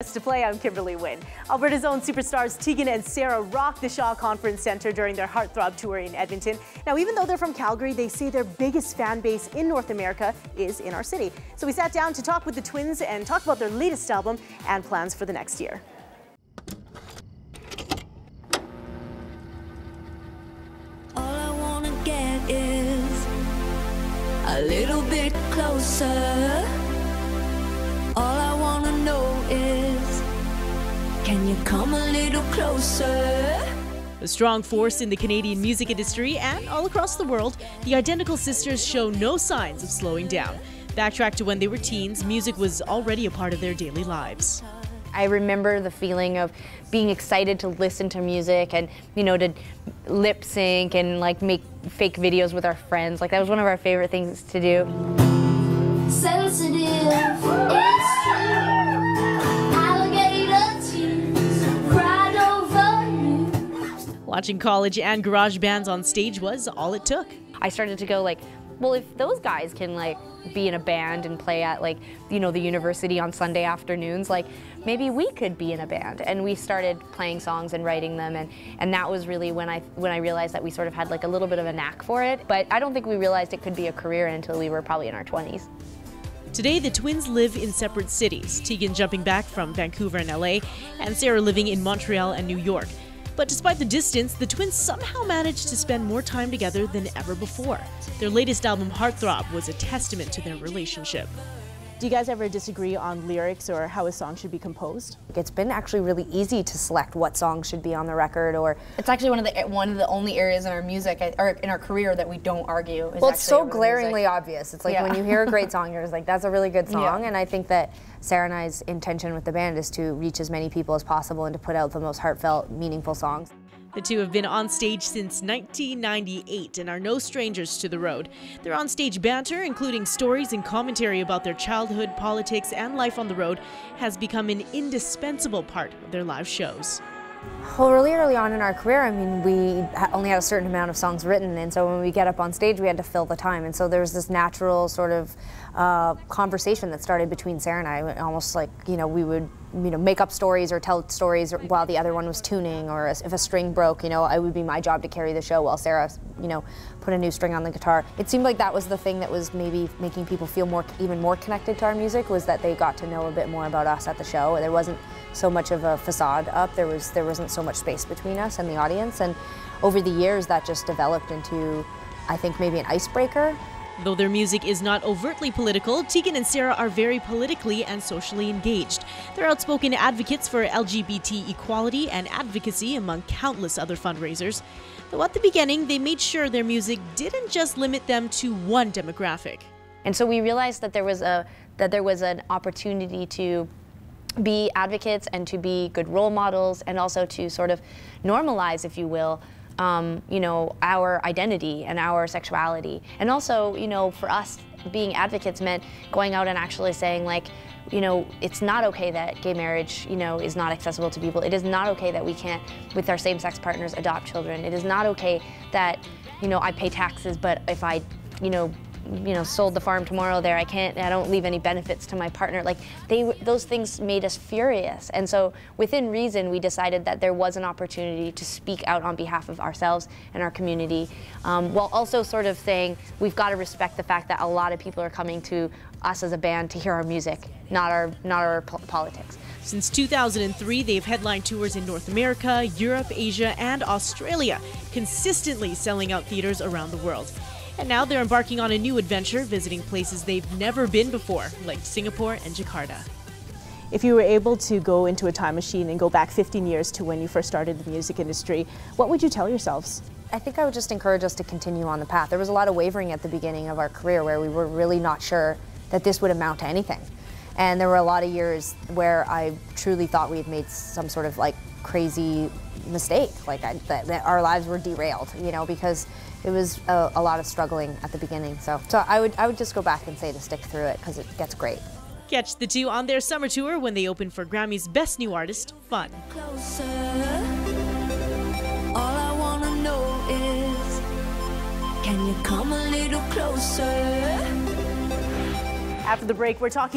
To play, I'm Kimberly Wynn. Alberta's own superstars Tegan and Sara rocked the Shaw Conference Centre during their Heartthrob tour in Edmonton. Now, even though they're from Calgary, they say their biggest fan base in North America is in our city. So we sat down to talk with the twins and talk about their latest album and plans for the next year. All I wanna get is a little bit closer. All I wanna know is, can you come a little closer? A strong force in the Canadian music industry and all across the world, the identical sisters show no signs of slowing down. Backtrack to when they were teens, music was already a part of their daily lives. I remember the feeling of being excited to listen to music and, to lip sync and make fake videos with our friends. That was one of our favorite things to do. Sensitive, it's true. Alligator tears cried over you. Watching college and garage bands on stage was all it took. I started to go well, if those guys can be in a band and play at the university on Sunday afternoons, maybe we could be in a band. And we started playing songs and writing them, and that was really when I realized that we sort of had a little bit of a knack for it. But I don't think we realized it could be a career until we were probably in our 20s. Today, the twins live in separate cities, Tegan jumping back from Vancouver and LA, and Sara living in Montreal and New York. But despite the distance, the twins somehow managed to spend more time together than ever before. Their latest album, Heartthrob, was a testament to their relationship. Do you guys ever disagree on lyrics or how a song should be composed? It's been actually really easy to select what songs should be on the record, or it's actually one of the only areas in our music or in our career that we don't argue. Well, it's so glaringly obvious. It's when you hear a great song, you're just that's a really good song. And I think that Sara and I's intention with the band is to reach as many people as possible and to put out the most heartfelt, meaningful songs. The two have been on stage since 1998 and are no strangers to the road. Their on-stage banter, including stories and commentary about their childhood, politics, and life on the road, has become an indispensable part of their live shows. Well, really early on in our career, we only had a certain amount of songs written, and so when we get up on stage, we had to fill the time. And so there was this natural sort of conversation that started between Sara and I, almost we would make up stories or tell stories while the other one was tuning, or if a string broke, it would be my job to carry the show while Sara, put a new string on the guitar. It seemed like that was the thing that was maybe making people feel even more connected to our music, was that they got to know a bit more about us at the show. There wasn't so much of a facade up. There wasn't so much space between us and the audience, and over the years that just developed into, I think, maybe an icebreaker. Though their music is not overtly political, Tegan and Sara are very politically and socially engaged. They're outspoken advocates for LGBT equality and advocacy, among countless other fundraisers. Though at the beginning, they made sure their music didn't just limit them to one demographic. And so we realized that there was an opportunity to be advocates and to be good role models, and also to sort of normalize, if you will, our identity and our sexuality. And also, for us, being advocates meant going out and actually saying, it's not okay that gay marriage, is not accessible to people. It is not okay that we can't, with our same-sex partners, adopt children. It is not okay that, I pay taxes, but if I, sold the farm tomorrow I don't leave any benefits to my partner. Those things made us furious. And so within reason, we decided that there was an opportunity to speak out on behalf of ourselves and our community, while also sort of saying we've got to respect the fact that a lot of people are coming to us as a band to hear our music, not our politics. Since 2003, they've headlined tours in North America, Europe, Asia, and Australia, consistently selling out theaters around the world. And now they're embarking on a new adventure, visiting places they've never been before, like Singapore and Jakarta. If you were able to go into a time machine and go back 15 years to when you first started the music industry, what would you tell yourselves? I think I would just encourage us to continue on the path. There was a lot of wavering at the beginning of our career where we were really not sure that this would amount to anything. And there were a lot of years where I truly thought we had made some sort of crazy mistake, that our lives were derailed, because it was a lot of struggling at the beginning. So I would just go back and say to stick through it, because it gets great. Catch the two on their summer tour when they open for Grammy's Best New Artist, Fun. Closer. All I wanna know is, can you come a little closer? After the break, we're talking